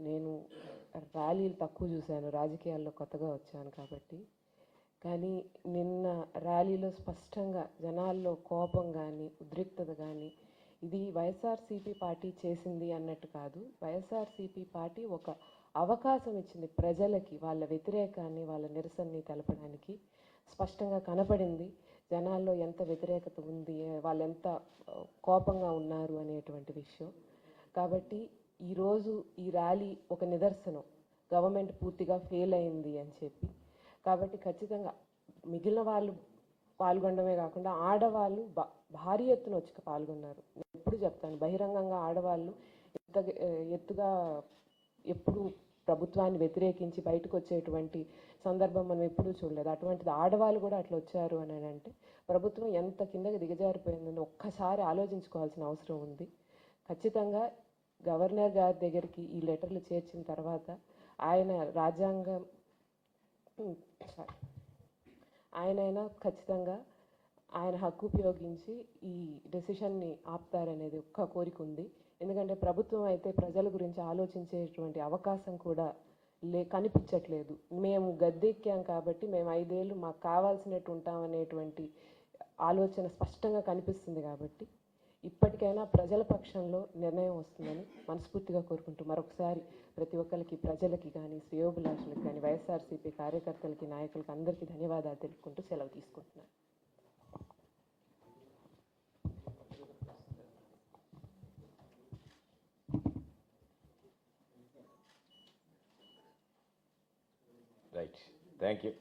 నేను ర్యాలీలు తక్కువ చూశాను, రాజకీయాల్లో కొత్తగా వచ్చాను కాబట్టి. కానీ నిన్న ర్యాలీలో స్పష్టంగా జనాల్లో కోపం కానీ ఉద్రిక్తత కానీ ఇది వైఎస్ఆర్సీపీ పార్టీ చేసింది అన్నట్టు కాదు. వైఎస్ఆర్సీపీ పార్టీ ఒక అవకాశం ఇచ్చింది ప్రజలకి వాళ్ళ వ్యతిరేకాన్ని, వాళ్ళ నిరసనని తెలపడానికి. స్పష్టంగా కనపడింది జనాల్లో ఎంత వ్యతిరేకత ఉంది, వాళ్ళు ఎంత కోపంగా ఉన్నారు అనేటువంటి విషయం. కాబట్టి ఈరోజు ఈ ర్యాలీ ఒక నిదర్శనం గవర్నమెంట్ పూర్తిగా ఫెయిల్ అయింది అని చెప్పి. కాబట్టి ఖచ్చితంగా మిగిలిన వాళ్ళు పాల్గొనడమే కాకుండా ఆడవాళ్ళు భారీ ఎత్తున వచ్చి పాల్గొన్నారు. నేను ఎప్పుడు చెప్తాను, బహిరంగంగా ఆడవాళ్ళు ఎత్తుగా ఎప్పుడు ప్రభుత్వాన్ని వ్యతిరేకించి బయటకు వచ్చేటువంటి సందర్భం మనం ఎప్పుడూ చూడలేదు. అటువంటిది ఆడవాళ్ళు కూడా అట్లా వచ్చారు అని అంటే ప్రభుత్వం ఎంత కిందకి దిగజారిపోయిందని ఒక్కసారి ఆలోచించుకోవాల్సిన అవసరం ఉంది. ఖచ్చితంగా గవర్నర్ గారి దగ్గరికి ఈ లెటర్లు చేర్చిన తర్వాత ఆయన రాజ్యాంగం ఆయనైనా ఖచ్చితంగా ఆయన హక్కు ఉపయోగించి ఈ డెసిషన్ని ఆపుతారనేది ఒక్క కోరిక ఉంది. ఎందుకంటే ప్రభుత్వం అయితే ప్రజల గురించి ఆలోచించేటువంటి అవకాశం కూడా కనిపించట్లేదు. మేము గద్దెక్కాం కాబట్టి మేము 5 ఏళ్ళు మాకు కావాల్సినట్టు ఉంటామనేటువంటి ఆలోచన స్పష్టంగా కనిపిస్తుంది. కాబట్టి ఇప్పటికైనా ప్రజల పక్షంలో నిర్ణయం వస్తుందని మనస్ఫూర్తిగా కోరుకుంటూ మరొకసారి ప్రతి ఒక్కరికి, ప్రజలకి కానీ, శ్రేయోభిలాషులకు కానీ, వైఎస్ఆర్సీపీ కార్యకర్తలకి, నాయకులకి అందరికీ ధన్యవాదాలు తెలుపుకుంటూ సెలవు తీసుకుంటున్నాను. Right, thank you.